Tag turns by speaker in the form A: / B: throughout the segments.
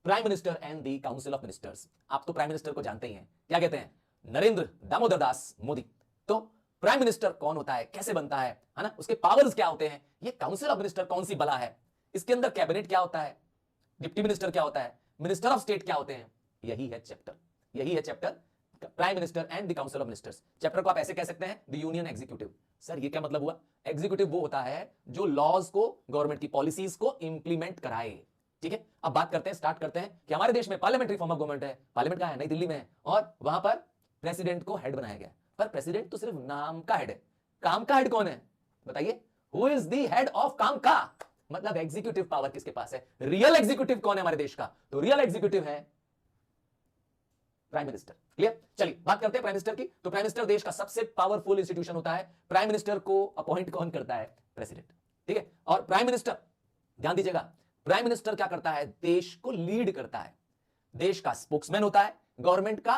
A: Prime minister and the council of ministers. आप तो prime minister को जानते ही हैं, क्या कहते हैं? नरेंद्र दामोदर दास मोदी। तो प्राइम मिनिस्टर कौन होता है, कैसे बनता है ना, उसके पावर्स क्या होते हैं, ये काउंसिल ऑफ मिनिस्टर कौन सी बला है, इसके अंदर कैबिनेट क्या होता है, डिप्टी मिनिस्टर क्या होता है, मिनिस्टर ऑफ स्टेट क्या होते हैं, यही है chapter prime minister and the council of ministers. Chapter को आप ऐसे कह सकते हैं, द यूनियन एग्जीक्यूटिव। सर ये क्या मतलब हुआ? एग्जीक्यूटिव वो होता है जो लॉज को, गवर्नमेंट की पॉलिसीज को इंप्लीमेंट कराए। ठीक है, अब बात करते हैं, स्टार्ट करते हैं कि हमारे देश में पार्लियामेंटरी फॉर्म ऑफ गवर्नमेंट है। पार्लियामेंट कहां है? नई दिल्ली में है, और वहां पर प्रेसिडेंट को हेड बनाया गया। पर प्रेसिडेंट तो सिर्फ नाम का हेड है, काम का हेड कौन है बताइए? Who is the head of काम का? मतलब एग्जीक्यूटिव पावर किसके पास है? रियल एग्जीक्यूटिव कौन है हमारे देश का? तो रियल एग्जीक्यूटिव है प्राइम मिनिस्टर। क्लियर? चलिए बात करते हैं प्राइम मिनिस्टर की। तो प्राइम मिनिस्टर देश का सबसे पावरफुल इंस्टीट्यूशन होता है। प्राइम मिनिस्टर को अपॉइंट कौन करता है? प्रेसिडेंट। ठीक है, और प्राइम मिनिस्टर, ध्यान दीजिएगा, प्राइम मिनिस्टर क्या करता है? देश को लीड करता है, देश का स्पोक्समैन होता है, गवर्नमेंट का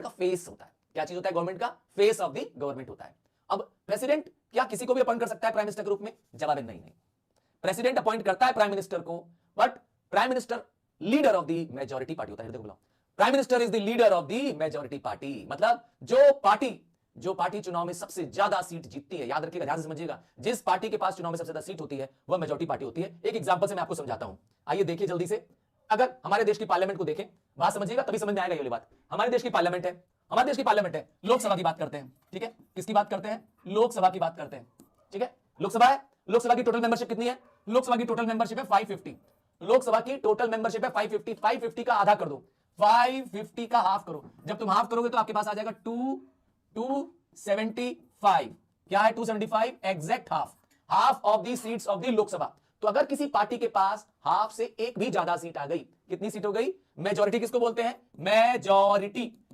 A: फेस होता है। क्या चीज होता है? गवर्नमेंट का फेस ऑफ द गवर्नमेंट होता है। अब प्रेसिडेंट क्या किसी को भी अपॉइंट कर सकता है प्राइम मिनिस्टर के रूप में? जवाब है नहीं। प्रेसिडेंट अपॉइंट करता है प्राइम मिनिस्टर को, but prime minister leader of the majority party होता है। देखो, prime minister is the leader of the majority party. मतलब जो पार्टी चुनाव में सबसे ज्यादा सीट जीतती है, याद रखिएगा, ध्यान से समझिएगा, जिस पार्टी के पास चुनाव में सबसे ज्यादा सीट होती है वह मेजॉरिटी पार्टी होती है। एक एग्जांपल से मैं आपको समझाता हूं, आइए देखिए जल्दी से। अगर हमारे देश की पार्लियामेंट को देखें, बात समझिएगा तभी समझ में आएगा ये वाली बात। हमारे देश की पार्लियामेंट है, लोकसभा की बात करते हैं। ठीक है, किसकी बात करते हैं? लोकसभा की बात करते हैं। ठीक है, लोकसभा है, लोकसभा की टोटल मेंबरशिप कितनी है? लोकसभा की टोटल मेंबरशिप है 550। लोकसभा की टोटल मेंबरशिप है 550। 550 का आधा कर दो, 550 का हाफ करो। जब तुम हाफ करोगे तो आपके पास आ जाएगा 275। क्या है 275? Exact half of the seats of the Lok Sabha. तो अगर किसी पार्टी के पास हाफ से एक भी ज्यादा सीट आ गई, कितनी सीट हो गई? मेजॉरिटी किसको बोलते हैं?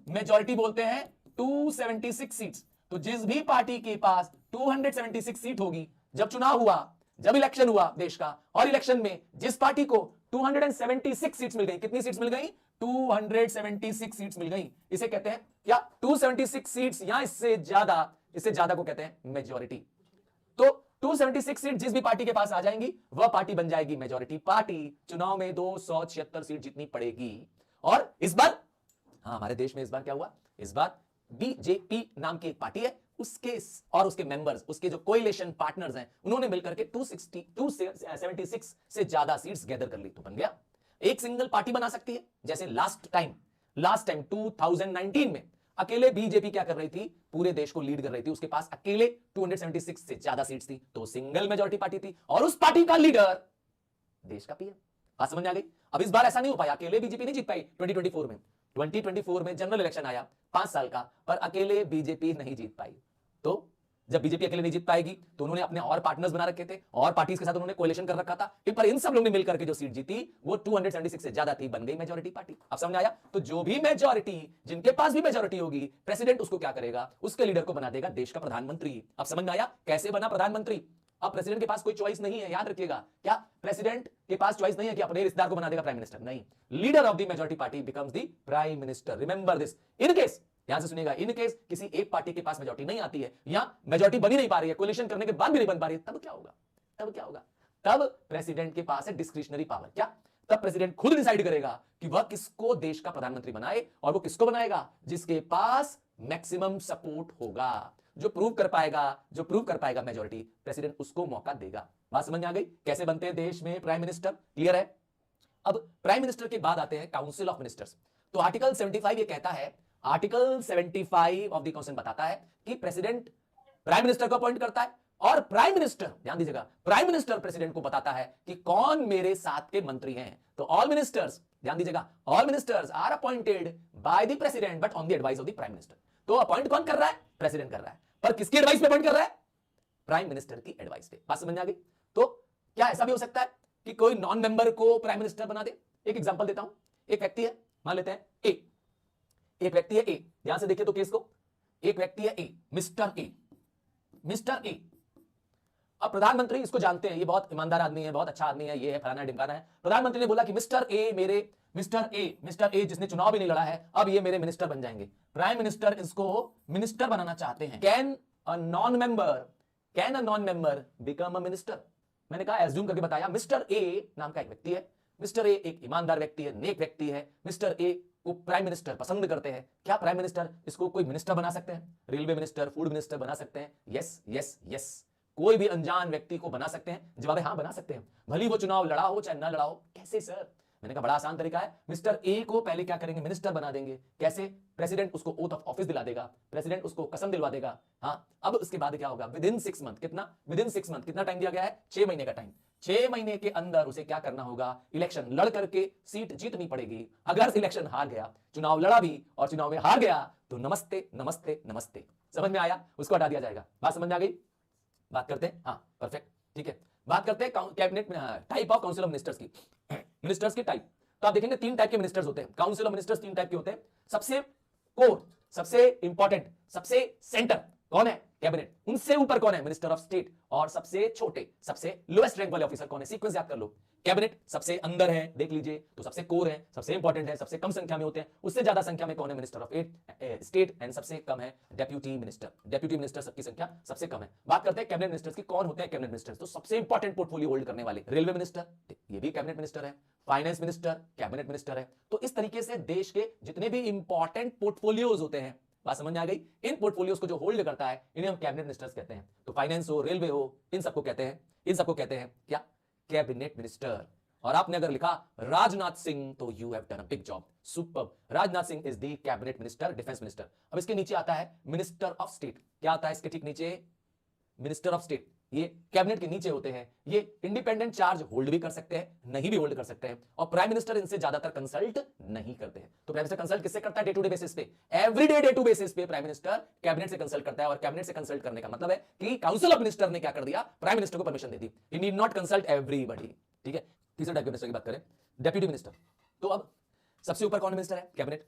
A: मेजॉरिटी बोलते हैं 276 सीट्स। तो जिस भी पार्टी के पास 276 सीट होगी, जब चुनाव हुआ, जब इलेक्शन हुआ देश का, और इलेक्शन में जिस पार्टी को 276 सीट्स मिल गई, कितनी सीट्स मिल गई? 276 सीट्स मिल गई। इसे कहते हैं क्या? 276 सीट्स या इससे ज्यादा को कहते हैं मेजॉरिटी। तो 276 सीट जिस भी पार्टी के पास आ जाएंगी वह पार्टी बन जाएगी मेजॉरिटी पार्टी। चुनाव में 276 सीट जितनी पड़ेगी। और इस बार हमारे देश में इस बार क्या हुआ? इस बार बीजेपी नाम की एक पार्टी है, उसके और उसके मेंबर्स, उसके जो कोएलिशन पार्टनर्स हैं, उन्होंने मिलकर के 276 से ज्यादा सीट्स गैदर कर ली। तो बन गया, एक सिंगल पार्टी बना सकती है। जैसे लास्ट टाइम 2019 में अकेले बीजेपी क्या कर रही थी? पूरे देश को लीड कर रही थी, उसके पास अकेले 276 से ज्यादा सीट्स थी, तो सिंगल मेजॉरिटी पार्टी थी, और उस पार्टी का लीडर देश का पीएम। बात समझ में आ गई? अब इस बार ऐसा नहीं हो पाया, अकेले बीजेपी नहीं जीत पाई 2024 में। 2024 में जनरल इलेक्शन आया 5 साल का, पर अकेले बीजेपी नहीं जीत पाई। तो जब बीजेपी अकेले नहीं जीत पाएगी तो उन्होंने अपने और पार्टनर्स बना रखे थे, और पार्टीज के साथ उन्होंने कोalition कर रखा था, पर इन सब लोगों ने मिलकर के जो सीट जीती वो 276 से ज्यादा थी, बन गई मेजॉरिटी पार्टी। अब समझ आया? तो जो भी मेजॉरिटी, जिनके पास भी मेजॉरिटी होगी, प्रेसिडेंट उसको क्या करेगा? उसके लीडर को बना देगा देश का प्रधानमंत्री। अब समझ में आया कैसे बना प्रधानमंत्री? अब प्रेसिडेंट के पास कोई चॉइस नहीं है, याद रखिएगा। क्या प्रेसिडेंट के पास चॉइस नहीं है कि अपने रिश्तेदार को बना देगा प्राइम मिनिस्टर? नहीं, leader of the majority party becomes the prime minister. Remember this. In case, ध्यान से सुनिएगा, इन केस किसी एक पार्टी के पास मेजॉरिटी नहीं आती है, या मेजॉरिटी बनी नहीं पा रही है, कोलिशन करने के बाद भी नहीं बन पा रही है, तब क्या होगा? तब प्रेसिडेंट के पास है डिस्क्रिशनरी पावर। क्या? तब प्रेसिडेंट खुद डिसाइड करेगा कि वह किसको देश का प्रधानमंत्री बनाए, और वो किसको बनाएगा? जिसके पास मैक्सिमम सपोर्ट होगा, जो प्रूव कर पाएगा मेजॉरिटी, प्रेसिडेंट उसको मौका देगा। बात समझ में आ गई? कैसे बनते हैं देश में प्राइम मिनिस्टर? क्लियर है? अब प्राइम मिनिस्टर के बाद आते हैं काउंसिल ऑफ मिनिस्टर्स। तो आर्टिकल 75 ये कहता है, आर्टिकल 75 ऑफ द कॉन्स्टिट्यूशन बताता है कि प्रेसिडेंट प्राइम मिनिस्टर को अपॉइंट करता है, और प्राइम मिनिस्टर, ध्यान दीजिएगा, प्राइम मिनिस्टर प्रेसिडेंट को बताता है कि कौन मेरे साथ के मंत्री हैं। तो ऑल मिनिस्टर्स, ध्यान दीजिएगा, all ministers are appointed by the president but on the advice of the prime minister. तो अपॉइंट कौन कर रहा है? प्रेसिडेंट कर रहा है, पर किसकी एडवाइस पे अपॉइंट कर रहा है? प्राइम मिनिस्टर की एडवाइस पे। बात समझ में आ गई? तो क्या ऐसा भी हो सकता है कि कोई नॉन मेंबर को प्राइम मिनिस्टर बना दे? एक एग्जांपल देता हूं। एक व्यक्ति है, मान लेते हैं ए, एक व्यक्ति है ए, ध्यान से देखिए तो केस को। एक व्यक्ति है ए, मिस्टर ए। अब प्रधानमंत्री इसको जानते हैं, ये बहुत ईमानदार आदमी है, बहुत अच्छा आदमी है, ये है फलाना ढिमकाना है। प्रधानमंत्री ने बोला कि मिस्टर ए जिसने चुनाव भी नहीं लड़ा है, अब ये मेरे मिनिस्टर बन जाएंगे। प्राइम मिनिस्टर इसको मिनिस्टर बनाना चाहते हैं। Can a non member become a minister? मैंने कहा एज्यूम करके बताया, मिस्टर ए नाम का एक व्यक्ति है, मिस्टर ए एक ईमानदार व्यक्ति है, नेक व्यक्ति है, मिस्टर ए को प्राइम मिनिस्टर पसंद करते हैं। क्या प्राइम मिनिस्टर इसको कोई मिनिस्टर बना सकते हैं? रेलवे मिनिस्टर, फूड मिनिस्टर बना सकते हैं? Yes yes yes. कोई भी अनजान व्यक्ति को बना सकते हैं? जवाब है हाँ, बना सकते हैं। भली वो चुनाव लड़ा हो चाहे ना लड़ा हो। कैसे सर? मैंने कहा बड़ा आसान तरीका है। मिस्टर ए को पहले क्या करेंगे? मिनिस्टर बना देंगे। कैसे? प्रेसिडेंट उसको ओथ ऑफ ऑफिस दिला देगा, प्रेसिडेंट उसको कसम दिलवा देगा। हाँ, अब उसके बाद क्या होगा? Within 6 month. कितना? Within 6 month. कितना टाइम दिया गया है? 6 महीने का टाइम। 6 महीने के अंदर उसे क्या करना होगा? इलेक्शन लड़ करके सीट जीतनी पड़ेगी। अगर इलेक्शन हार गया, चुनाव लड़ा भी और चुनाव में हार गया, तो नमस्ते नमस्ते नमस्ते। समझ में आया? उसको हटा दिया जाएगा। बात समझ में आ गई? बात करते हैं। हाँ, परफेक्ट, ठीक है। बात करते हैं कैबिनेट में type of council of ministers की। मिनिस्टर्स की टाइप तो आप देखेंगे 3 टाइप के मिनिस्टर्स होते हैं। काउंसिल ऑफ मिनिस्टर्स 3 टाइप के होते हैं। सबसे कोर, सबसे इंपॉर्टेंट, सबसे सेंटर कौन है? कैबिनेट। उनसे ऊपर कौन है? Minister of state. और सबसे छोटे, सबसे लोएस्ट रैंक वाले ऑफिसर कौन है? सीक्वेंस याद कर लो। कैबिनेट सबसे अंदर है, देख लीजिए, तो सबसे कोर है, सबसे इंपॉर्टेंट है, सबसे कम संख्या में होते हैं। उससे ज्यादा संख्या में कौन है? Minister of state. एंड सबसे कम है डेप्यूटी मिनिस्टर। डेप्यूटी मिनिस्टर सबकी संख्या सबसे कम है। बात करते हैं कैबिनेट मिनिस्टर्स की। कौन होते हैं कैबिनेट मिनिस्टर्स? तो सबसे इंपॉर्टेंट पोर्टफोलियो होल्ड करने वाले। रेलवे मिनिस्टर, ये भी कैबिनेट मिनिस्टर है। फाइनेंस मिनिस्टर कैबिनेट मिनिस्टर है। तो इस तरीके से देश के जितने भी इंपॉर्टेंट पोर्टफोलियोज होते हैं, बात समझ में आ गई? इन पोर्टफोलियोज को जो होल्ड करता है, इन्हें हम कैबिनेट मिनिस्टर्स कहते हैं। तो फाइनेंस हो, रेलवे हो, इन सबको कहते हैं क्या? Cabinet minister. और आपने अगर लिखा राजनाथ सिंह, तो you have done a big job, superb. Rajnath Singh is the cabinet minister, defence minister. अब इसके नीचे आता है मिनिस्टर ऑफ स्टेट। क्या आता है इसके ठीक नीचे? Minister of state. ये कैबिनेट के नीचे होते हैं। ये इंडिपेंडेंट चार्ज होल्ड भी कर सकते हैं, नहीं भी होल्ड कर सकते हैं। और प्राइम मिनिस्टर इनसे ज्यादातर कंसल्ट नहीं करते हैं। तो प्राइम मिनिस्टर कंसल्ट किससे करता है? डे टू डे बेसिस पे, एवरीडे डे टू बेसिस पे प्राइम मिनिस्टर कैबिनेट से कंसल्ट करता है। और कैबिनेट से कंसल्ट करने का मतलब है कि काउंसिल ऑफ मिनिस्टर ने क्या कर दिया? प्राइम मिनिस्टर को permission they the. He need not consult everybody, ठीक है। तीसरे टाइप के मिनिस्टर की बात करें, डेप्यूटी मिनिस्टर। तो अब सबसे ऊपर कौन मिनिस्टर है? कैबिनेट।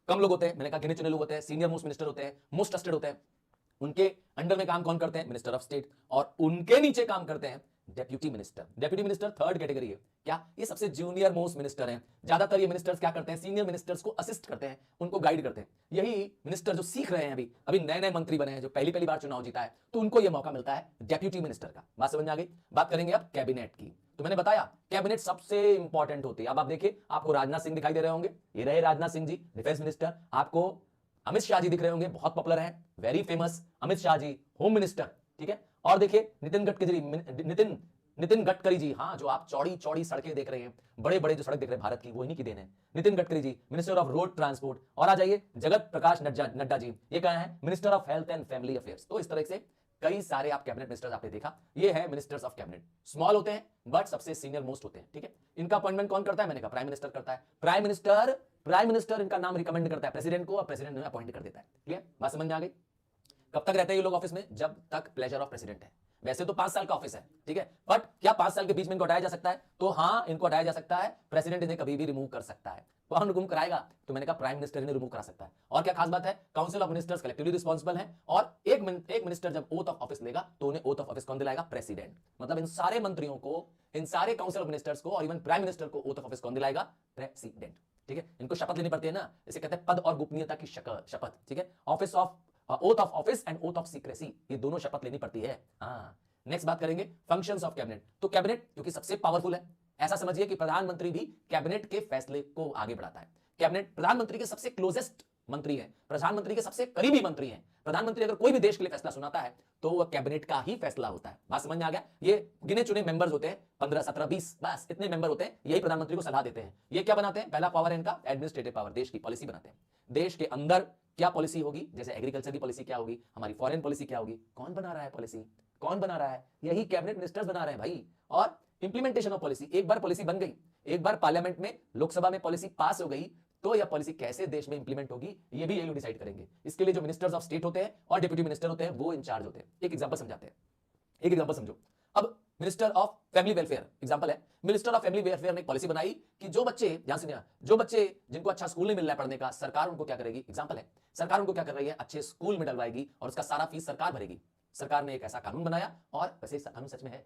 A: कम लोग होते हैं, मैंने कहा गिने चुने लोग होते हैं, सीनियर मोस्ट मिनिस्टर होते हैं, मोस्ट ट्रस्टेड होते हैं। उनके अंडर में काम कौन करते हैं? Minister of state. और उनके नीचे काम करते हैं deputy minister. Deputy minister third category है। क्या? ये सबसे जूनियर मोस्ट मिनिस्टर हैं। ज्यादातर ये मिनिस्टर्स क्या करते हैं? सीनियर मिनिस्टर्स को असिस्ट करते हैं, उनको गाइड करते हैं। यही मिनिस्टर जो सीख रहे हैं, अभी नए नए मंत्री बने हैं, जो पहली बार चुनाव जीता है, तो उनको यह मौका मिलता है डेप्यूटी मिनिस्टर का। बात समझ में आ गई? बात करेंगे अब कैबिनेट की। तो मैंने बताया कैबिनेट सबसे इंपॉर्टेंट होती है। अब आप देखिए, आपको राजनाथ सिंह दिखाई दे रहे होंगे, ये रहे राजनाथ सिंह जी, डिफेंस मिनिस्टर। आपको अमित शाह जी दिख रहे होंगे, बहुत पॉपुलर हैं, very famous Amit Shah ji, home minister, ठीक है। और देखिए नितिन गडकरी जी, हाँ, जो आप चौड़ी चौड़ी सड़कें देख रहे हैं, बड़े बड़े जो सड़क देख रहे हैं भारत की, वो इन्हीं की देन है, Nitin Gadkari ji, minister of road transport. और आ जाइए जगत प्रकाश नड्डा जी, ये क्या है? Minister of health and family affairs. तो इस तरह से कई सारे आप कैबिनेट मिनिस्टर्स आपने देखा। ये है मिनिस्टर्स ऑफ कैबिनेट। स्मॉल होते हैं बट सबसे सीनियर मोस्ट होते हैं, ठीक है। इनका अपॉइंटमेंट कौन करता है? मैंने कहा प्राइम मिनिस्टर करता है। प्राइम मिनिस्टर इनका नाम रिकमेंड करता है प्रेसिडेंट को, और प्रेसिडेंट इन्हें अपॉइंट कर देता है। क्लियर? बात समझ में आ गई? कब तक रहते हैं ये लोग ऑफिस में? जब तक प्लेजर ऑफ प्रेसिडेंट है। वैसे तो 5 साल का ऑफिस है, ठीक है, बट क्या 5 साल के बीच में इनको हटाया जा सकता है? तो हाँ, इनको हटाया जा सकता है। प्रेसिडेंट इन्हें कभी भी रिमूव कर सकता है। कौन रिमूव कराएगा? तो मैंने कहा प्राइम मिनिस्टर इन्हें रिमूव करा सकता है। और क्या खास बात है? Council of ministers collectively responsible है। और एक मिनिस्टर जब ओथ ऑफ ऑफिस लेगा, तो उन्हें ओथ ऑफ ऑफिस कौन दिलाएगा? प्रेसिडेंट। मतलब इन सारे मंत्रियों को, इन सारे काउंसिल ऑफ मिनिस्टर्स को और इवन प्राइम मिनिस्टर को ओथ ऑफ ऑफिस कौन दिलाएगा? प्रेसिडेंट, ठीक है। इनको शपथ लेनी पड़ती है ना, इसे कहते हैं पद और गोपनीयता की शपथ, ठीक है। Office of oath of office and oath of secrecy, ये दोनों शपथ लेनी पड़ती है। हाँ, नेक्स्ट बात करेंगे फंक्शंस ऑफ कैबिनेट। तो कैबिनेट क्योंकि सबसे पावरफुल है, ऐसा समझिए कि प्रधानमंत्री भी कैबिनेट के फैसले को आगे बढ़ाता है। कैबिनेट प्रधानमंत्री के सबसे क्लोजेस्ट मंत्री है, प्रधानमंत्री के सबसे करीबी मंत्री हैं। प्रधानमंत्री अगर कोई भी देश के लिए फैसला सुनाता है, तो वह कैबिनेट का ही फैसला होता है। बात समझ में आ गया? ये गिने चुने मेंबर्स होते हैं, 15, 17, 20, बस इतने मेंबर होते हैं। यही प्रधानमंत्री को सलाह देते हैं। ये क्या बनाते हैं? पहला पावर है इनका एडमिनिस्ट्रेटिव पावर, देश की पॉलिसी बनाते हैं। देश के अंदर क्या पॉलिसी होगी, जैसे एग्रीकल्चर की पॉलिसी क्या होगी, हमारी फॉरेन पॉलिसी क्या होगी, कौन बना रहा है पॉलिसी? कौन बना रहा है? यही कैबिनेट मिनिस्टर्स बना रहे हैं भाई। और इंप्लीमेंटेशन ऑफ पॉलिसी, एक बार पॉलिसी बन गई, एक बार पार्लियामेंट में, लोकसभा में पॉलिसी पास हो गई, तो यह पॉलिसी कैसे देश में इंप्लीमेंट होगी, ये भी ये लोग डिसाइड करेंगे। इसके लिए जो मिनिस्टर्स ऑफ स्टेट होते हैं और डिप्यूटी मिनिस्टर होते हैं, वो इंचार्ज होते हैं। एक एग्जांपल समझाते हैं, एक एग्जांपल समझो। अब minister of family welfare example है। मिनिस्टर ऑफ फैमिली वेलफेयर ने एक पॉलिसी बनाई कि जो बच्चे, ध्यान से सुनिए, जो बच्चे जिनको अच्छा स्कूल नहीं मिल रहा है पढ़ने का, सरकार उनको क्या करेगी? एग्जांपल है, सरकार उनको क्या कर रही है? अच्छे स्कूल में डलवाएगी और उसका सारा फीस सरकार भरेगी। सरकार ने एक ऐसा कानून बनाया, और वैसे कानून सच में है,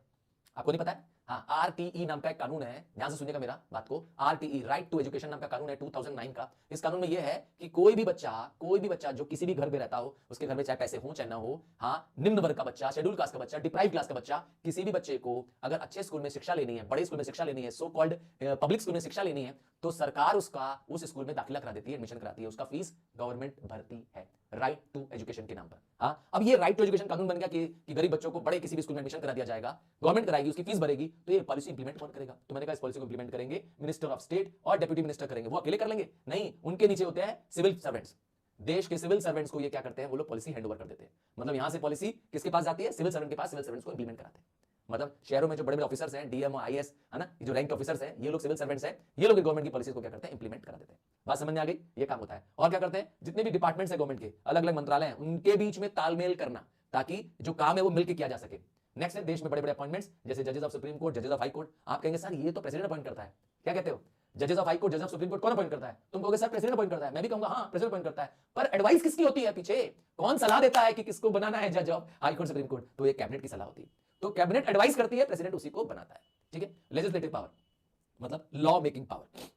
A: आपको नहीं पता है? हाँ, आरटीई नाम का एक कानून है, ध्यान से सुनिएगा मेरा बात को। आरटीई, राइट टू एजुकेशन नाम का कानून है 2009 का। इस कानून में यह है कि कोई भी बच्चा जो किसी भी घर में रहता हो, उसके घर में चाहे पैसे हो चाहे ना हो, हाँ, निम्न वर्ग का बच्चा, शेड्यूल कास्ट का बच्चा, डिप्राइव क्लास का बच्चा, किसी भी बच्चे को अगर अच्छे स्कूल में शिक्षा लेनी है, बड़े स्कूल में शिक्षा लेनी है, सो कॉल्ड पब्लिक स्कूल में शिक्षा लेनी है, तो सरकार उसका उस स्कूल में दाखिला करा देती है, एडमिशन कराती है, उसका फीस गवर्नमेंट भरती है, राइट टू एजुकेशन के नाम पर। हाँ, अब ये राइट टू एजुकेशन कानून बन गया कि गरीब बच्चों को बड़े किसी भी स्कूल में एडमिशन करा दिया जाएगा, गवर्नमेंट कराएगी, उसकी फीस भरेगी, तो ये पॉलिसी इंप्लीमेंट कौन करेगा? तो मैंने कहा इस पॉलिसी को इंप्लीमेंट करेंगे मिनिस्टर ऑफ स्टेट और डेप्यूटी मिनिस्टर करेंगे। वो अकेले कर लेंगे? नहीं, उनके नीचे होते हैं सिविल सर्वेंट्स। देश के सिविल सर्वेंट्स को ये क्या करते हैं, वो लोग पॉलिसी हैंड ओवर कर देते हैं। मतलब यहां से पॉलिसी किसके पास जाती है? सिविल सर्वेंट के पास, सिविल सर्वेंट्स को इंप्लीमेंट कराते हैं। मतलब शहरों में जो बड़े बड़े ऑफिसर्स हैं, डीएम, आईएएस, है ना, जो रैंक ऑफिसर्स हैं, ये लोग सिविल सर्वेंट्स हैं, ये लोग गवर्नमेंट की पॉलिसीज को क्या करते हैं? इंप्लीमेंट करा देते हैं। बात समझ में आ गई? ये काम होता है। और क्या करते हैं? जितने भी डिपार्टमेंट्स हैं गवर्नमेंट के, अलग अलग मंत्रालय हैं, उनके बीच में तालमेल करना, ताकि जो काम है वो मिलकर किया जा सके। नेक्स्ट है देश में बड़े बड़े अपॉइंटमेंट्स, जैसे जजेस ऑफ सुप्रीम कोर्ट, जजेस ऑफ हाई कोर्ट। आप कहेंगे सर ये तो प्रेसिडेंट अपॉइंट करता है, क्या कहते हो? जजेस ऑफ हाई कोर्ट, जजेस ऑफ सुप्रीम कोर्ट कौन अपॉइंट करता है? तुम कहोगे सर प्रेसिडेंट अपॉइंट करता है। मैं भी कहूंगा हाँ प्रेसिडेंट अपॉइंट करता है, पर एडवाइस किसकी होती है पीछे? कौन सलाह देता है कि किसको बनाना है जज of high court, supreme court? तो ये कैबिनेट की सलाह होती है। तो कैबिनेट एडवाइस करती है, प्रेसिडेंट उसी को बनाता है। ठीक है, लेजिस्लेटिव पावर मतलब लॉ मेकिंग पावर।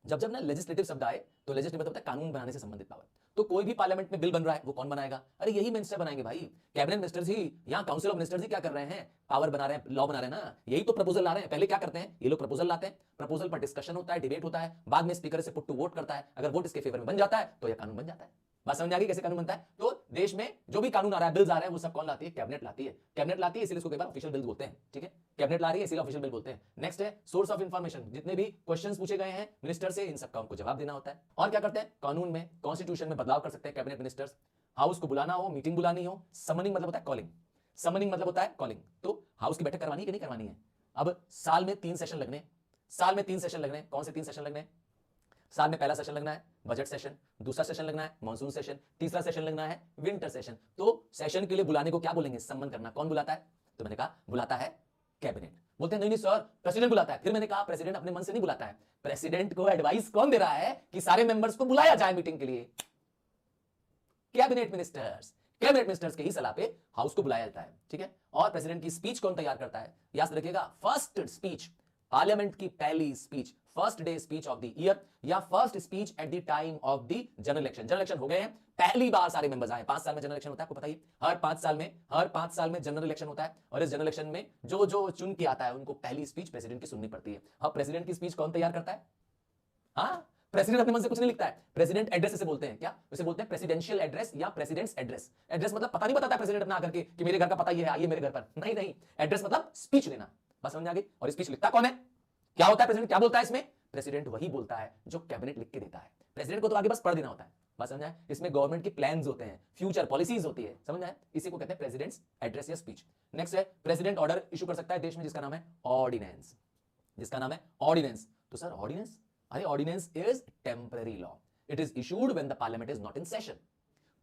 A: जब जब ना लेजिस्लेटिव शब्द आए तो लेजिस्लेटिव मतलब होता है कानून बनाने से संबंधित पावर। तो कोई भी पार्लियामेंट में बिल बन रहा है, वो कौन बनाएगा? अरे यही मिनिस्टर बनाएंगे भाई, कैबिनेट मिनिस्टर्स ही, यहाँ काउंसिल ऑफ मिनिस्टर्स ही क्या कर रहे हैं? पावर बना रहे हैं, लॉ बना रहे हैं ना, यही तो प्रपोजल ला रहे हैं। पहले क्या करते हैं ये लोग? प्रपोजल लाते हैं, प्रपोजल पर डिस्कशन होता है, डिबेट होता है, बाद में स्पीकर से पुट टू वोट करता है, अगर वोट इसके फेवर में बन जाता है तो यह कानून बन जाता है। बात समझ आ गई कैसे कानून बनता है? तो देश में जो भी कानून आ रहा है, बिल्स आ रहे हैं, वो सब कौन लाती है? कैबिनेट लाती है। कैबिनेट लाती है, इसलिए इसको कई बार ऑफिशियल बिल बोलते हैं। ठीक है, कैबिनेट ला रही है इसलिए ऑफिशियल बिल बोलते हैं। नेक्स्ट है सोर्स ऑफ इंफॉर्मेशन, जितने भी क्वेश्चंस पूछे गए हैं मिनिस्टर से, इन सबका उनको जवाब देना होता है। और क्या करते हैं? कानून में, कॉन्स्टिट्यूशन में बदलाव कर सकते हैं कैबिनेट मिनिस्टर्स। हाउस को बुलाना हो, मीटिंग बुलानी हो, समनिंग मतलब होता है कॉलिंग, समनिंग मतलब होता है कॉलिंग। तो हाउस की बैठक करवानी है कि नहीं करवानी है? अब साल में 3 सेशन लगने, साल में 3 सेशन लगने। कौन से 3 सेशन लगने? साल में पहला सेशन लगना है बजट सेशन, दूसरा सेशन लगना है मॉनसून सेशन, तीसरा सेशन लगना है विंटर सेशन। तो सेशन के लिए बुलाने को क्या बोलेंगे? सम्मन करना। कौन बुलाता है? तो मैंने कहा बुलाता है कैबिनेट। बोलते हैं नहीं नहीं सर प्रेसिडेंट बुलाता है। फिर मैंने कहा प्रेसिडेंट अपने मन से नहीं बुलाता है, प्रेसिडेंट को एडवाइस कौन दे रहा है कि सारे मेंबर्स को बुलाया जाए मीटिंग के लिए? Cabinet ministers. कैबिनेट मिनिस्टर्स के ही सलाह पे हाउस को बुलाया जाता है। ठीक है, और प्रेसिडेंट की स्पीच कौन तैयार करता है? याद रखिएगा, फर्स्ट स्पीच, पार्लियामेंट की पहली speech, first day speech of the year या first speech at the time of the general election. General election हो गए हैं, पहली बार सारे मेंबर्स आए। 5 साल में जनरल इलेक्शन होता है, आपको पता ही, हर 5 साल में जनरल इलेक्शन होता है। और इस जनरल इलेक्शन में जो जो चुन के आता है उनको पहली स्पीच प्रेसिडेंट की सुननी पड़ती है। अब प्रेसिडेंट की स्पीच कौन तैयार करता है? हाँ, प्रेसिडेंट अपने मन से कुछ नहीं लिखता है। प्रेसिडेंट एड्रेस इसे बोलते हैं, क्या उसे बोलते हैं? प्रेसिडेंशियल एड्रेस या प्रेसिडेंट्स एड्रेस। एड्रेस मतलब पता नहीं बताता है प्रेसिडेंट अपना आकर के कि मेरे घर का पता ये है, आइए मेरे घर पर। नहीं नहीं, एड्रेस मतलब स्पीच देना। बस समझ आ गई? और स्पीच लिखता कौन है? क्या होता है प्रेसिडेंट, क्या बोलता है इसमें? प्रेसिडेंट वही बोलता है जो कैबिनेट लिख के देता है। प्रेसिडेंट को तो आगे बस पढ़ देना होता है। बस समझ आए? इसमें गवर्नमेंट की प्लान्स होते हैं, फ्यूचर पॉलिसीज होती है, समझ आए? इसी को कहते हैं प्रेसिडेंट्स एड्रेस या स्पीच। नेक्स्ट है प्रेसिडेंट ऑर्डर इशू कर सकता है देश में, जिसका नाम है ऑर्डिनेंस, जिसका नाम है ऑर्डिनेंस। तो सर ऑर्डिनेंस, अरे ordinance is temporary law, it is issued when the parliament is not in session.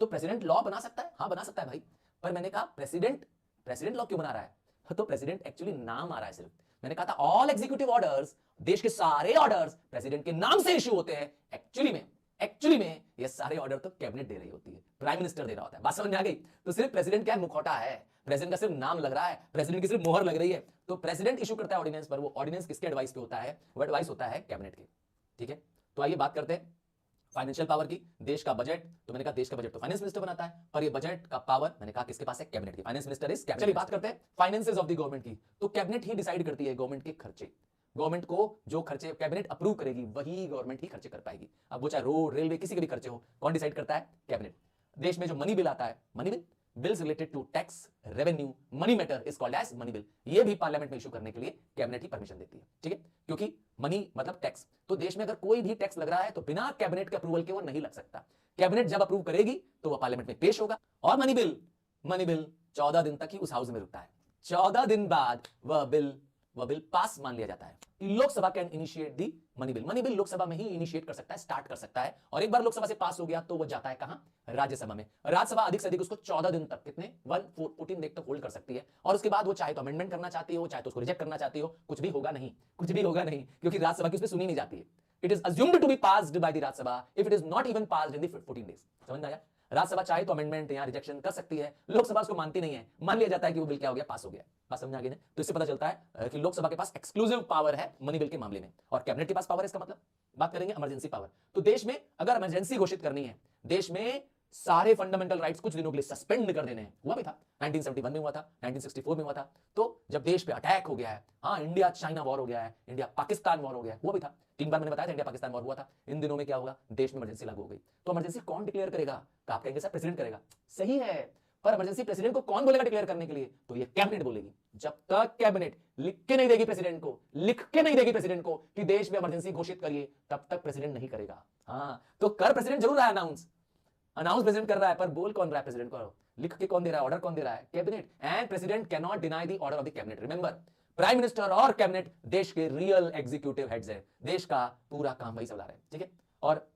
A: तो प्रेसिडेंट लॉ बना सकता है? हाँ बना सकता है भाई, पर मैंने कहा प्रेसिडेंट लॉ क्यों बना रहा है? तो प्रेसिडेंट एक्चुअली नाम आ रहा है सिर्फ। मैंने कहा था ऑल एग्जीक्यूटिव ऑर्डर्स, देश के सारे ऑर्डर्स प्रेसिडेंट के नाम से इशू होते हैं। एक्चुअली में ये सारे ऑर्डर तो कैबिनेट दे रही होती है, प्राइम मिनिस्टर दे रहा होता है। बात समझ में आ गई? तो सिर्फ प्रेसिडेंट क्या है? मुखौटा है, प्रेसिडेंट का सिर्फ नाम लग रहा है, प्रेसिडेंट की सिर्फ मोहर लग रही है। तो प्रेसिडेंट इशू करता है ऑर्डिनेंस, पर वो ऑर्डिनेंस किसके एडवाइस पे होता है? वो एडवाइस होता है कैबिनेट के। ठीक है, तो आइए बात करते हैं फाइनेंशियल पावर की। देश का बजट, तो मैंने कहा देश का बजट तो फाइनेंस मिनिस्टर बनाता है, पर ये बजट का पावर मैंने कहा किसके पास है? कैबिनेट की। Finance minister is cabinet. चलिए बात करते हैं फाइनेंसेस ऑफ द गवर्नमेंट की। तो कैबिनेट ही डिसाइड करती है गवर्नमेंट के खर्चे। गवर्नमेंट को जो खर्चे कैबिनेट अप्रूव करेगी वही गवर्नमेंट ही खर्चे कर पाएगी। अब वो चाहे रोड, रेलवे, किसी के भी खर्चे हो, कौन डिसाइड करता है? कैबिनेट। देश में जो मनी बिल आता है, money bill, bills related to tax, revenue, money matter is called as money bill. ये भी पार्लियामेंट में इशू करने के लिए कैबिनेट ही परमिशन देती है। ठीक है, क्योंकि मनी मतलब टैक्स। तो देश में अगर कोई भी टैक्स लग रहा है तो बिना कैबिनेट के अप्रूवल के वो नहीं लग सकता। कैबिनेट जब अप्रूव करेगी तो वह पार्लियामेंट में पेश होगा। और मनी बिल 14 दिन तक ही उस हाउस में रुकता है। 14 दिन बाद वह बिल पास मान लिया जाता है। Lok Sabha can initiate the money bill. Money bill Lok Sabha में ही इनिशिएट कर सकता है, स्टार्ट कर सकता है। और एक बार लोकसभा से पास हो गया तो वो जाता है कहां? राज्यसभा में। राज्यसभा अधिक से अधिक उसको 14 दिन तक, कितने 14 दिन तक होल्ड कर सकती है। और उसके बाद वो चाहे तो अमेंडमेंट करना चाहती हो, चाहे तो उसको रिजेक्ट करना चाहती हो, कुछ भी होगा नहीं, क्योंकि राज्यसभा की उसमें सुनी नहीं जाती है। It is assumed to be passed by the Rajya Sabha if it is not even passed in the 14 days। समझ में आया? राज्यसभा चाहे तो अमेंडमेंट या रिजेक्शन कर सकती है, लोकसभा उसको मानती नहीं है, मान लिया जाता है कि वो बिल क्या हो गया, पास हो गया। बात समझ आ गई ना? तो इससे पता चलता है कि लोकसभा के पास एक्सक्लूसिव पावर है मनी बिल के मामले में, और कैबिनेट के पास पावर है। इसका मतलब बात करेंगे इमरजेंसी पावर। तो देश में अगर इमरजेंसी घोषित करनी है, देश में सारे फंडामेंटल राइट्स कुछ दिनों के लिए सस्पेंड कर देने हैं, हुआ भी था 1971 में, हुआ था 1964 में, हुआ था। तो जब देश पे अटैक हो गया है, हाँ इंडिया चाइना वॉर हो गया है, इंडिया पाकिस्तान वॉर हो गया है, हुआ भी था 3 बार मैंने बताया था इंडिया पाकिस्तान वॉर हुआ था। इन दिनों में क्या होगा, देश में इमरजेंसी लागू हो गई। तो इमरजेंसी कौन डिक्लेयर करेगा? तो आप कहेंगे सर प्रेसिडेंट करेगा, सही है, पर इमरजेंसी प्रेसिडेंट को कौन बोलेगा डिक्लेयर करने के लिए? तो ये कैबिनेट बोलेगी। जब तक कैबिनेट लिख के नहीं देगी प्रेसिडेंट को, लिख के नहीं देगी प्रेसिडेंट को कि देश में इमरजेंसी घोषित करिए, तब तक प्रेसिडेंट नहीं करेगा। हाँ तो कर प्रेसिडेंट जरूर रहा है, अनाउंस प्रेसिडेंट कर रहा है, पर बोल कौन रहा है प्रेसिडेंट को? लिख के कौन दे रहा है, ऑर्डर कौन दे रहा है? Cabinet. And president can not deny the order of the cabinet. Remember, prime minister और कैबिनेट देश के रियल एग्जीक्यूटिव हेड्स है, देश का पूरा काम वही संभाल रहे हैं, ठीक है। और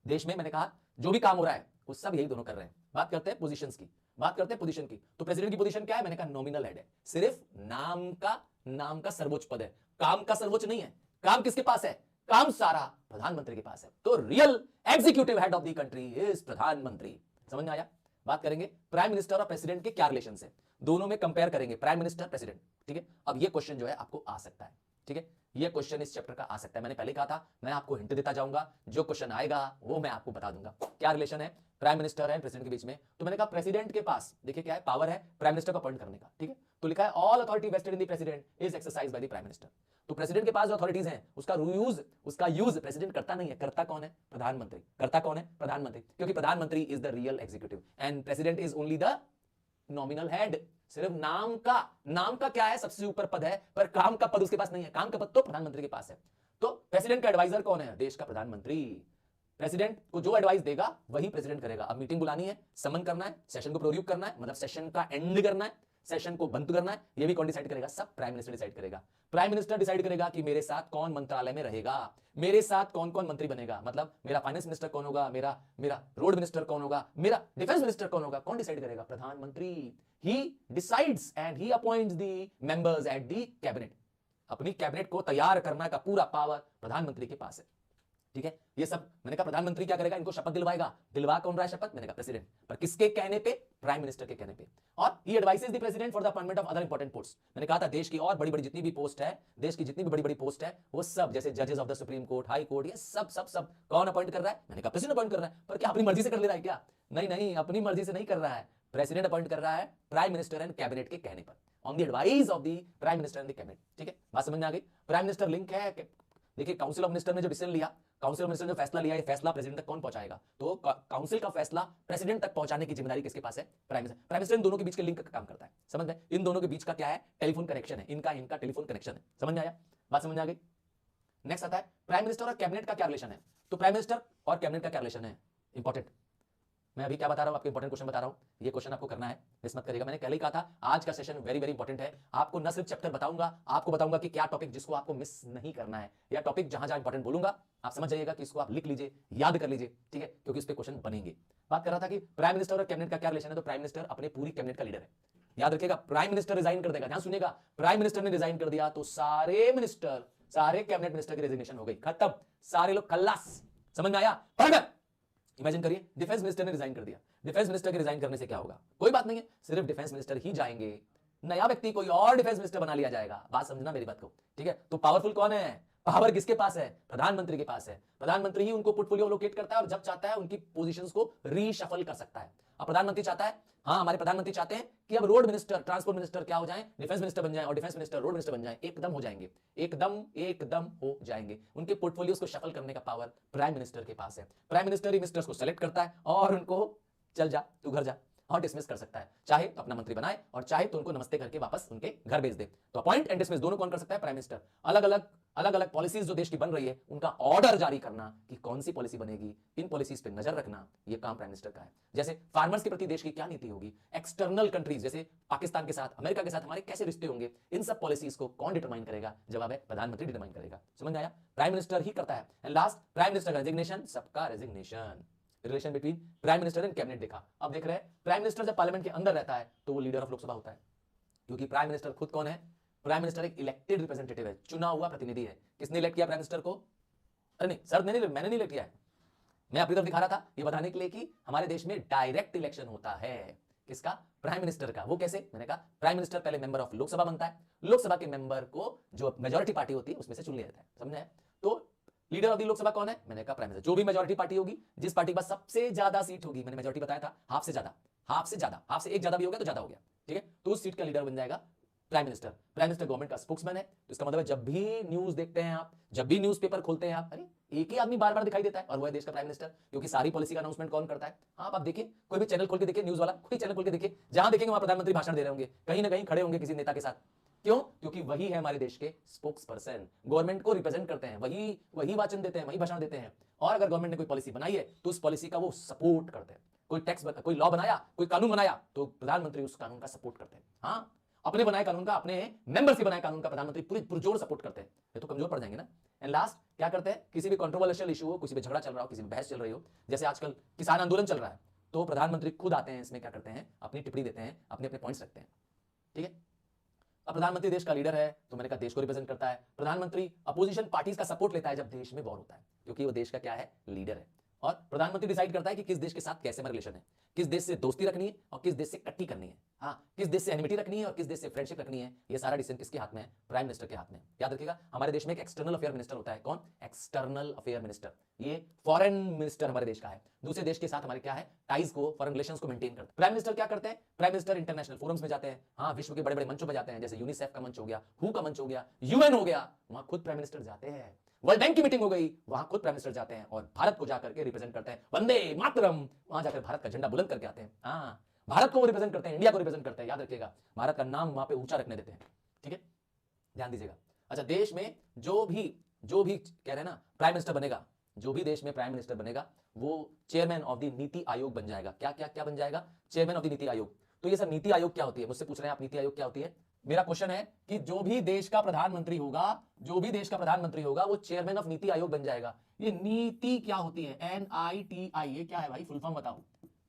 A: देश में मैंने कहा जो भी काम हो रहा है वो सब यही दोनों कर रहे हैं। बात करते हैं पोजीशंस की, बात करते हैं पोजीशन की। तो प्रेसिडेंट की पोजीशन क्या है? मैंने कहा नॉमिनल हेड है, सिर्फ नाम का सर्वोच्च पद है, काम का सर्वोच्च नहीं है। काम किसके पास है? काम सारा प्रधानमंत्री के पास है। तो real executive head of the country is प्रधानमंत्री। समझ में आया? बात करेंगे प्राइम मिनिस्टर और प्रेसिडेंट के क्या रिलेशन है, दोनों में कंपेयर करेंगे, प्राइम मिनिस्टर प्रेसिडेंट, ठीक है। अब ये क्वेश्चन जो है आपको आ सकता है, ठीक है, ये क्वेश्चन इस चैप्टर का आ सकता है। मैंने पहले कहा था मैं आपको हिंट देता जाऊंगा, जो क्वेश्चन आएगा वो मैं आपको बता दूंगा। क्या रिलेशन है प्राइम मिनिस्टर एंड प्रेसिडेंट के बीच में? तो मैंने कहा प्रेसिडेंट के पास देखिए क्या है, पावर है प्राइम मिनिस्टर को अपॉइंट करने का, ठीक है। तो लिखा है all authority vested in the president is exercise by the prime minister. तो प्रेसिडेंट के पास जो अथॉरिटीज हैं उसका यूज प्रेसिडेंट करता नहीं है, करता कौन है? प्रधानमंत्री। करता कौन है? प्रधानमंत्री, क्योंकि प्रधानमंत्री is the real executive and president is only the nominal head. सिर्फ नाम का क्या है, सबसे ऊपर पद है, पर काम का पद उसके पास नहीं है। काम का पद तो प्रधानमंत्री के पास है। तो प्रेसिडेंट का एडवाइजर कौन है? देश का प्रधानमंत्री। प्रेसिडेंट को जो एडवाइस देगा वही प्रेसिडेंट करेगा। अब मीटिंग बुलानी है, समन करना है, सेशन को प्रोड्यूस करना है, मतलब सेशन का एंड करना है, सेशन को बंद करना है, ये भी कौन डिसाइड करेगा? सब प्राइम मिनिस्टर डिसाइड करेगा। प्राइम मिनिस्टर डिसाइड करेगा कि मेरे साथ कौन मंत्रालय में रहेगा, मेरे साथ कौन कौन मंत्री बनेगा, मतलब मेरा फाइनेंस मिनिस्टर कौन होगा, मेरा रोड मिनिस्टर कौन होगा, मेरा डिफेंस मिनिस्टर कौन होगा, कौन डिसाइड करेगा? प्रधानमंत्री। He decides and he appoints the members at the cabinet. अपनी कैबिनेट को तैयार करने का पूरा पावर प्रधानमंत्री के पास है, ठीक है। ये सब मैंने कहा प्रधानमंत्री क्या करेगा? इनको शपथ दिलवाएगा। दिलवा कौन रहा है शपथ? मैंने कहा प्रेसिडेंट, पर किसके कहने पे? प्राइम मिनिस्टर के कहने पे। और he advises the president for the appointment of other important post. मैंने कहा था देश की और बड़ी-बड़ी जितनी भी पोस्ट है, देश की जितनी भी बड़ी-बड़ी पोस्ट है, वो सब जैसे जजेस of the supreme court, high court, ये सब कौन अपॉइंट कर रहा है? मैंने कहा प्रेसिडेंट अपॉइंट कर रहा है। पर क्या अपनी मर्जी से कर ले रहा है क्या? नहीं, अपनी मर्जी से नहीं कर रहा है, प्रेसिडेंट अपॉइंट कर रहा है प्राइम मिनिस्टर एंड कैबिनेट के कहने पर, on the advice of the prime minister and the cabinet, ठीक है। बात समझ में आ गई? प्राइम मिनिस्टर लिंक है, देखिए काउंसिल ऑफ मिनिस्टर ने जो डिसीजन लिया, काउंसिल ऑफ मिनिस्टर ने जो फैसला लिया, ये फैसला प्रेसिडेंट तक कौन पहुंचाएगा? तो काउंसिल का फैसला प्रेसिडेंट तक पहुंचाने की जिम्मेदारी किसके पास है? Prime minister. Prime minister in दोनों के बीच के लिंक का काम करता है, समझ में? इन दोनों के बीच का क्या है? टेलीफोन कनेक्शन है, इनका टेलीफोन कनेक्शन है। समझ में आया? बात समझ में आ गई? नेक्स्ट आता है प्राइम मिनिस्टर और कैबिनेट का क्या रिलेशन है। तो प्राइम मिनिस्टर और कैबिनेट का क्या रिलेशन है? इंपॉर्टेंट, मैं अभी क्या बता रहा हूं, आपको इंपॉर्टेंट क्वेश्चन बता रहा हूं, ये क्वेश्चन आपको करना है, मिस मत करिएगा। मैंने पहले ही कहा था आज का सेशन वेरी वेरी इंपॉर्टेंट है। आपको न सिर्फ चैप्टर बताऊंगा, आपको बताऊंगा कि क्या टॉपिक जिसको आपको मिस नहीं करना है, या टॉपिक जहां जहां इंपॉर्टेंट बोलूंगा आप समझ जाइएगा कि इसको आप लिख लीजिए, याद कर लीजिए, ठीक है, क्योंकि इस पे क्वेश्चन बनेंगे। बात कर रहा था कि प्राइम मिनिस्टर और कैबिनेट का क्या रिलेशन है। तो प्राइम मिनिस्टर अपने पूरी कैबिनेट का लीडर है, याद रखिएगा। प्राइम मिनिस्टर रिजाइन कर देगा, ध्यान सुनिएगा, प्राइम मिनिस्टर ने रिजाइन कर दिया तो सारे मिनिस्टर, सारे कैबिनेट मिनिस्टर की रेजिग्नेशन हो गई, खत्म, सारे लोग खल्लास। समझ में आया? इमेजिन करिए डिफेंस मिनिस्टर ने रिजाइन कर दिया, डिफेंस मिनिस्टर के रिजाइन करने से क्या होगा? कोई बात नहीं है, सिर्फ डिफेंस मिनिस्टर ही जाएंगे, नया व्यक्ति कोई और डिफेंस मिनिस्टर बना लिया जाएगा। बात समझना मेरी बात को, ठीक है। तो पावरफुल कौन है? पावर किसके पास है? प्रधानमंत्री के पास है। प्रधानमंत्री ही उनको पोर्टफोलियो एलोकेट करता है और जब चाहता है उनकी पोजीशंस को रीशफल कर सकता है। अब प्रधानमंत्री चाहता है, हाँ हमारे प्रधानमंत्री चाहते हैं कि अब रोड मिनिस्टर, ट्रांसपोर्ट मिनिस्टर क्या हो जाए? डिफेंस मिनिस्टर बन जाए, और डिफेंस मिनिस्टर रोड मिनिस्टर बन जाए, एकदम हो जाएंगे, एकदम हो जाएंगे। उनके पोर्टफोलियोज को शफल करने का पावर प्राइम मिनिस्टर के पास है। प्राइम मिनिस्टर ही मिनिस्टर्स को सेलेक्ट करता है और उनको चल जा तू घर जा और डिसमिस कर सकता है, चाहे तो अपना मंत्री बनाए और चाहे तो उनको नमस्ते करके वापस उनके घर भेज दे। तो अपॉइंट एंड डिसमिस दोनों कौन कर सकता है? Prime minister. अलग अलग पॉलिसीज जो देश की बन रही है उनका ऑर्डर जारी करना कि कौन सी पॉलिसी बनेगी, इन पॉलिसीज पे नजर रखना, ये काम प्राइम मिनिस्टर का है। जैसे फार्मर्स के प्रति देश की क्या नीति होगी, एक्सटर्नल कंट्रीज जैसे पाकिस्तान के साथ, अमेरिका के साथ हमारे कैसे रिश्ते होंगे, इन सब पॉलिसीज को कौन डिटरमाइन करेगा? जवाब है प्रधानमंत्री डिटरमाइन करेगा। समझ में आया? प्राइम मिनिस्टर ही करता है। एंड लास्ट, प्राइम मिनिस्टर का रेजिग्नेशन, सबका resignation, relation between prime minister and cabinet देखा। अब देख रहे हैं प्राइम मिनिस्टर जब पार्लियामेंट के अंदर रहता है तो वो लीडर ऑफ लोकसभा होता है, क्योंकि प्राइम मिनिस्टर खुद कौन है? प्राइम मिनिस्टर एक इलेक्टेड रिप्रेजेंटेटिव है, चुना हुआ प्रतिनिधि है। किसने इलेक्ट किया प्राइम मिनिस्टर को? अरे नहीं सर, मैंने नहीं इलेक्ट किया है, मैं अपनी तरफ दिखा रहा था ये बताने के लिए कि हमारे देश में डायरेक्ट इलेक्शन होता है। किसका? प्राइम मिनिस्टर का। वो कैसे? मैंने कहा प्राइम मिनिस्टर पहले मेंबर ऑफ लोकसभा बनता है, लोकसभा के मेंबर को जो मेजॉरिटी पार्टी होती है उसमें से चुन लिया जाता है। समझे? तो लीडर ऑफ द लोकसभा कौन है? मैंने कहा प्राइम मिनिस्टर। जो भी मेजॉरिटी पार्टी होगी, जिस पार्टी के पास सबसे ज्यादा सीट होगी, मैंने मेजॉरिटी बताया था हाफ से ज्यादा, हाफ से ज्यादा, हाफ से एक ज्यादा भी हो गया तो ज्यादा हो गया, ठीक है, तो उस सीट का लीडर बन जाएगा prime minister. Prime minister government का स्पोक्समैन है। तो इसका मतलब है जब भी न्यूज देखते हैं आप, जब भी न्यूज़पेपर खोलते हैं आप, अरे एक ही आदमी बार बार दिखाई देता है और वो है देश का प्राइम मिनिस्टर। क्योंकि सारी पॉलिसी का अनाउंसमेंट कौन करता है? आप देखिए, कोई भी चैनल खोल के देखिए, न्यूज वाला कोई चैनल खोल के देखिए, जहां देखेंगे वहां प्रधानमंत्री भाषण दे रहे होंगे, कहीं ना कहीं खड़े होंगे किसी नेता के साथ। क्यों? क्योंकि वही है हमारे देश के स्पोक्स पर्सन, गवर्नमेंट को रिप्रेजेंट करते हैं, वही वाचन देते हैं, वही भाषण देते हैं। और अगर गवर्नमेंट ने कोई पॉलिसी बनाई है तो उस पॉलिसी का वो सपोर्ट करते हैं। कोई टैक्स, कोई लॉ बनाया, कोई कानून बनाया, तो प्रधानमंत्री उस कानून का सपोर्ट करते हैं। हाँ, अपने बनाए कानून का, अपने मेंबर से बनाए कानून का प्रधानमंत्री पूरी पुरजोर सपोर्ट करते हैं। ये तो कमजोर पड़ जाएंगे ना। एंड लास्ट क्या करते हैं? किसी भी कंट्रोवर्शियल इशू हो, किसी भी झगड़ा चल रहा हो, किसी भी बहस चल रही हो, जैसे आजकल किसान आंदोलन चल रहा है, तो प्रधानमंत्री खुद आते हैं, इसमें क्या करते हैं? अपनी टिप्पणी देते हैं, अपने अपने पॉइंट्स रखते हैं, ठीक है। अब प्रधानमंत्री देश का लीडर है, तो मैंने कहा देश को रिप्रेजेंट करता है। प्रधानमंत्री अपोजिशन पार्टीज का सपोर्ट लेता है जब देश में वॉर होता है, क्योंकि वो देश का क्या है? लीडर है। और प्रधानमंत्री डिसाइड करता है कि किस देश के साथ कैसे रिलेशन है, किस देश से दोस्ती रखनी है और किस देश से कट्टी करनी है, हाँ, किस देश से एनिमिटी रखनी है और किस देश से फ्रेंडशिप रखनी है। ये सारा डिसीजन किसके हाथ में है? प्राइम मिनिस्टर के हाथ में। याद रखिएगा, हमारे देश में एक एक्सटर्नल अफेयर मिनिस्टर होता है। कौन? External affair minister. ये फॉरेन मिनिस्टर हमारे देश का है, दूसरे देश के साथ हमारे क्या है? टाइज को, फॉरेन रिलेशंस को मेंटेन करते हैं। प्राइम मिनिस्टर क्या करते हैं? प्राइम मिनिस्टर इंटरनेशनल फोरम्स में जाते हैं, हाँ, विश्व के बड़े बड़े मंचों में जाते हैं, जैसे यूनिसेफ का मंच हो गया, हू का मंच हो गया, यूएन हो गया, वहां खुद प्राइम मिनिस्टर जाते हैं। वर्ल्ड बैंक की मीटिंग हो गई, वहां खुद प्राइम मिनिस्टर जाते हैं और भारत को जाकर के रिप्रेजेंट करते हैं, वंदे मातरम, वहां जाकर भारत का झंडा बुलंद करके आते हैं। हाँ, भारत को रिप्रेजेंट करते हैं, इंडिया को रिप्रेजेंट करते हैं। याद रखिएगा, भारत का नाम वहां पे ऊंचा रखने देते हैं, ठीक है, ध्यान दीजिएगा। अच्छा, देश में जो भी कह रहे हैं ना प्राइम मिनिस्टर बनेगा, जो भी देश में प्राइम मिनिस्टर बनेगा वो chairman of the NITI Aayog बन जाएगा। क्या क्या क्या बन जाएगा? Chairman of the NITI Aayog. तो ये सब नीति आयोग क्या होती है? मुझसे पूछ रहे हैं आप, नीति आयोग क्या होती है? मेरा क्वेश्चन है कि जो भी देश का प्रधानमंत्री होगा वो चेयरमैन ऑफ नीति आयोग बन जाएगा। ये नीति क्या होती है? NITI, ये क्या है भाई? फुल फॉर्म बताओ।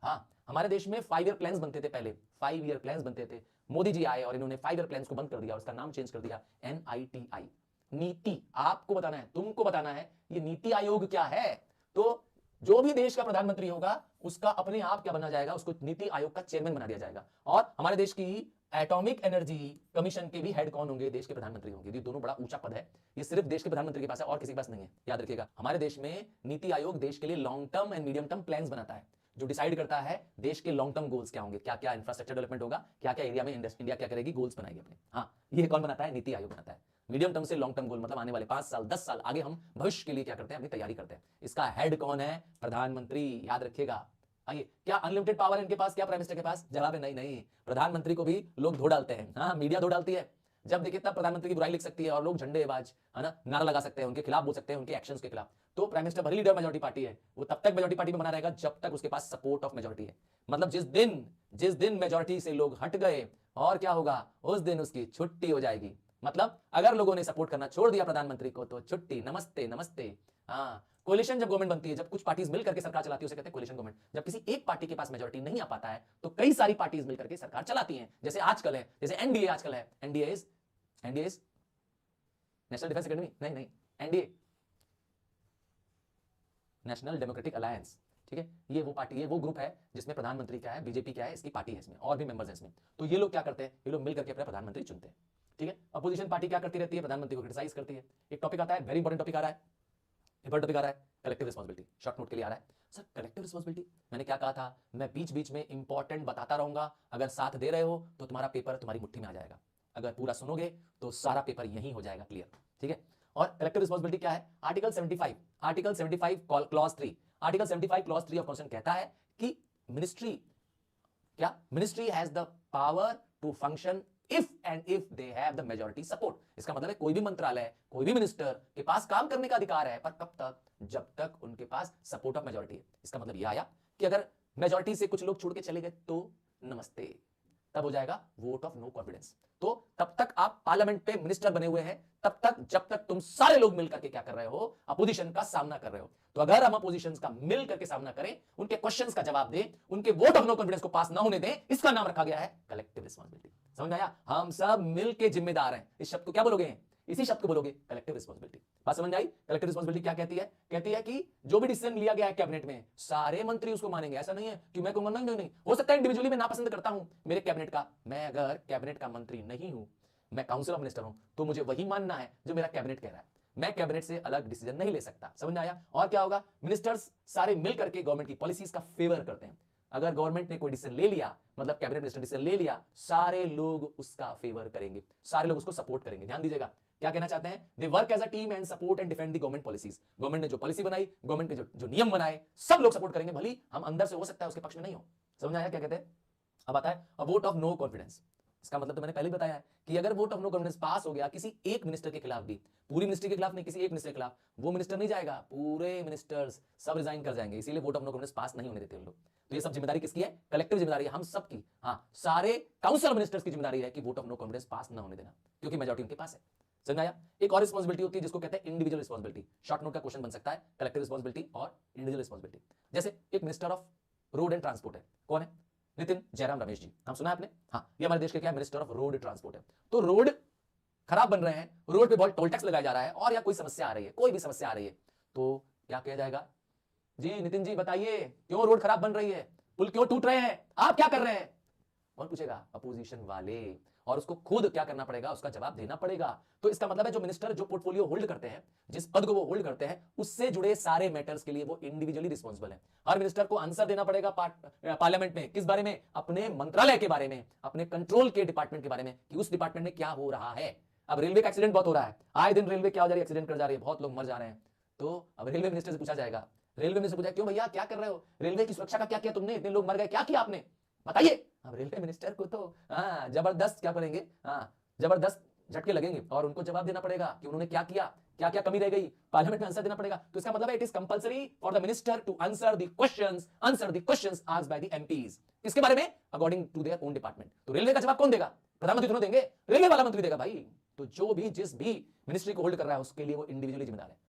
A: हाँ, हमारे देश में 5 ईयर प्लान्स बनते थे पहले, 5 ईयर प्लान्स बनते थे। मोदी जी आए और इन्होंने 5 ईयर प्लान्स को बंद कर दिया, उसका नाम चेंज कर दिया NITI। नीति आपको बताना है, तुमको बताना है ये नीति आयोग क्या है। तो जो भी देश का प्रधानमंत्री होगा उसका अपने आप क्या बना जाएगा? उसको नीति आयोग का चेयरमैन बना दिया जाएगा। और हमारे देश की एटॉमिक एनर्जी कमीशन के भी हेड कौन होंगे? देश के प्रधानमंत्री होंगे। ये दोनों बड़ा ऊंचा पद है, ये सिर्फ देश के प्रधानमंत्री के पास है और किसी के पास नहीं है। याद रखिएगा, हमारे देश में नीति आयोग देश के लिए long term and medium term plans बनाता है, जो डिसाइड करता है देश के लॉन्ग टर्म गोल्स क्या होंगे, क्या क्या इंफ्रास्ट्रक्चर डेवलपमेंट होगा, क्या क्या एरिया में इंडिया क्या करेगी, गोल्स बनाएगी अपने। हाँ, ये कौन बनाता है? नीति आयोग बनाता है। मीडियम टर्म से लॉन्ग टर्म गोल मतलब आने वाले 5 साल 10 साल आगे हम भविष्य के लिए क्या करते हैं? अपनी तैयारी करते हैं। इसका हेड कौन है? प्रधानमंत्री। याद रखिएगा। आइए, क्या अनलिमिटेड पावर इनके पास? क्या प्राइम मिनिस्टर के पास? जवाब है नहीं नहीं। प्रधानमंत्री को भी लोग धो डालते हैं, हाँ, मीडिया धो डालती है। जब देखिए तब प्रधानमंत्री की बुराई लिख सकती है और लोग झंडेबाज, है ना, नारा लगा सकते हैं, उनके खिलाफ बोल सकते हैं, उनके एक्शंस के खिलाफ। तो प्राइम मिनिस्टर भले लीडर मेजॉरिटी पार्टी है, वो तब तक मेजॉरिटी पार्टी में बना रहेगा जब तक उसके पास सपोर्ट ऑफ मेजॉरिटी है। मतलब जिस दिन मेजॉरिटी से लोग हट गए और क्या होगा? उस दिन उसकी छुट्टी हो जाएगी। मतलब अगर लोगों ने सपोर्ट करना छोड़ दिया प्रधानमंत्री को तो छुट्टी, नमस्ते नमस्ते। हाँ, कोलिशन जब गवर्नमेंट बनती है, जब कुछ पार्टीज मिलकर के सरकार चलाती है, उसे कहते हैं कोलिशन गवर्नमेंट। जब किसी एक पार्टी के पास मेजॉरिटी नहीं आ पाता है तो कई सारी पार्टीज मिलकर के सरकार चलाती हैं, जैसे आजकल है, जैसे एनडीए आजकल है। NDA is national defence academy, नहीं, एनडीए नेशनल डेमोक्रेटिक अलायंस, ठीक है। ये वो पार्टी है, वो ग्रुप है जिसमें प्रधानमंत्री क्या है? बीजेपी क्या है? इसकी पार्टी है, इसमें और भी मेंबर्स हैं इसमें। तो ये लोग क्या करते हैं? ये लोग मिलकर के अपना प्रधानमंत्री चुनते हैं, ठीक है। अपोजिशन पार्टी क्या करती रहती है? प्रधानमंत्री को क्रिटिसाइज करती है। एक टॉपिक आता है, वेरी इंपॉर्टेंट टॉपिक आ रहा है, इंपॉर्टेंट टॉपिक आ रहा है, कलेक्टिव रिस्पांसिबिलिटी। शॉर्ट नोट के लिए आ रहा है सर, कलेक्टिव रिस्पांसिबिलिटी। मैंने क्या कहा था? मैं बीच बीच में इंपॉर्टेंट बताता रहूंगा। अगर साथ दे रहे हो तो तुम्हारा पेपर तुम्हारी मुट्ठी में आ जाएगा, अगर पूरा सुनोगे तो सारा पेपर यहीं हो जाएगा क्लियर, ठीक है। और कलेक्टिव रिस्पांसिबिलिटी क्या है? Article 75 clause 3 article 75 clause 3 of constitution कहता है कि ministry has the power to function if they have the majority support. इसका मतलब है कोई भी मंत्रालय, कोई भी मिनिस्टर के पास काम करने का अधिकार है, पर कब तक? जब तक उनके पास सपोर्ट ऑफ मेजॉरिटी है। इसका मतलब यह आया कि अगर मेजॉरिटी से कुछ लोग छोड़ के चले गए तो नमस्ते, तब हो जाएगा वोट ऑफ नो कॉन्फिडेंस। तो तब तक आप पार्लियामेंट पे मिनिस्टर बने हुए हैं, तब तक जब तक तुम सारे लोग मिलकर के क्या कर रहे हो? अपोजिशन का सामना कर रहे हो। तो अगर हम अपोजिशन का मिल करके सामना करें, उनके क्वेश्चंस का जवाब दें, उनके वोट ऑफ नो कॉन्फिडेंस को पास ना होने दें, इसका नाम रखा गया है कलेक्टिव रिस्पांसिबिलिटी। समझ आया? हम सब मिलके जिम्मेदार हैं। इस शब्द को क्या बोलोगे? इसी शब्द को बोलोगे कलेक्टिव रिस्पांसिबिलिटी। बात समझ में आई? कलेक्टिव रिस्पांसिबिलिटी क्या कहती है? कहती है कि जो भी डिसीजन लिया गया है कैबिनेट में, सारे मंत्री उसको मानेंगे। ऐसा नहीं है कि मैं कहूंगा नहीं नहीं नहीं, हो सकता है इंडिविजुअली मैं नापसंद करता हूं मेरे कैबिनेट का, मैं अगर कैबिनेट का मंत्री नहीं हूं, मैं काउंसिल ऑफ मिनिस्टर हूं, तो मुझे वही मानना है जो मेरा कैबिनेट कह रहा है। मैं कैबिनेट से अलग डिसीजन नहीं ले सकता। समझ में आया? और क्या होगा, मिनिस्टर्स सारे मिल करके गवर्नमेंट की पॉलिसीज का फेवर करते हैं। अगर गवर्नमेंट ने कोई डिसीजन ले लिया, मतलब कैबिनेट मिनिस्टर डिसीजन ले लिया, सारे लोग उसका फेवर करेंगे, सारे लोग उसको सपोर्ट करेंगे। ध्यान दीजिएगा क्या कहना चाहते हैं, they work as a team and support and defend the government policies. Government ने जो पॉलिसी बनाई, गवर्नमेंट के जो नियम बनाए, सब लोग सपोर्ट करेंगे, भली हम अंदर से हो सकता है उसके पक्ष में नहीं हो। समझ में आया क्या कहते हैं? अब आता है a vote of no confidence. इसका मतलब तो मैंने पहले बताया है कि अगर vote of no confidence pass हो गया किसी एक मिनिस्टर के खिलाफ भी, पूरी मिनिस्ट्री के खिलाफ नहीं, किसी एक मिनिस्टर के खिलाफ, वो मिनिस्टर नहीं जाएगा, पूरे मिनिस्टर्स सब रिजाइन कर जाएंगे। इसीलिए वोट ऑफ नो कॉन्फिडेंस पास नहीं होने देते लोग। तो ये सब जिम्मेदारी किसकी है? कलेक्टिव जिम्मेदारी है हम सबकी। हाँ, सारे काउंसिल मिनिस्टर्स की जिम्मेदारी है कि वोट ऑफ नो कॉन्फिडेंस पास ना होने देना, क्योंकि मेजॉरिटी उनके पास है। समझ आया? एक और रिस्पांसिबिलिटी होती है जिसको कहते हैं इंडिविजुअल रिस्पांसिबिलिटी। शॉर्ट नोट का क्वेश्चन बन सकता है, कलेक्टिव रिस्पांसिबिलिटी और इंडिविजुअल रिस्पांसिबिलिटी। जैसे एक minister of road and transport है, कौन है? नितिन जयराम रमेश जी, नाम सुना है आपने? हाँ, ये हमारे देश के क्या है? मिनिस्टर ऑफ रोड ट्रांसपोर्ट है। तो रोड खराब बन रहे हैं, रोड पे बहुत टोल टैक्स लगाया जा रहा है, और या कोई समस्या आ रही है, कोई भी समस्या आ रही है, तो क्या किया जाएगा? जी नितिन जी बताइए, क्यों रोड खराब बन रही है, पुल क्यों टूट रहे हैं, आप क्या कर रहे हैं? कौन पूछेगा? अपोजिशन वाले। और उसको खुद क्या करना पड़ेगा? उसका जवाब देना पड़ेगा। तो इसका मतलब है जो मिनिस्टर जो पोर्टफोलियो होल्ड करते हैं, जिस पद को वो होल्ड करते हैं, उससे जुड़े सारे मैटर्स के लिए वो इंडिविजुअली रिस्पांसिबल है। हर मिनिस्टर को आंसर देना पड़ेगा पार्लियामेंट में, किस बारे में? अपने मंत्रालय के बारे में, अपने कंट्रोल के डिपार्टमेंट के बारे में, कि उस डिपार्टमेंट में क्या हो रहा है। अब रेलवे का एक्सीडेंट बहुत हो रहा है, आए दिन रेलवे क्या हो जा रही है? एक्सीडेंट कर जा रही है, बहुत लोग मर जा रहे हैं। तो अब रेलवे मिनिस्टर से पूछा जाएगा, रेलवे मिनिस्टर पूछा क्यों भैया क्या कर रहे हो, रेलवे की सुरक्षा का क्या किया तुमने, इतने लोग मर गए, क्या किया आपने, बताइए। अब रेलवे मिनिस्टर को तो जबरदस्त क्या करेंगे, जबरदस्त झटके लगेंगे, और उनको जवाब देना पड़ेगा कि उन्होंने क्या किया, क्या क्या कमी रह गई, पार्लियामेंट में आंसर देना पड़ेगा। तो इसका मतलब है it is compulsory for the minister to answer the questions asked by the MPs. किसके बारे में? According to their own department. तो रेलवे का जवाब कौन देगा? प्रधानमंत्री दोनों देंगे? रेलवे वाला मंत्री देगा भाई। तो जो भी जिस भी मिनिस्ट्री को होल्ड कर रहा है उसके लिए वो इंडिविजुअली जिम्मेदार है।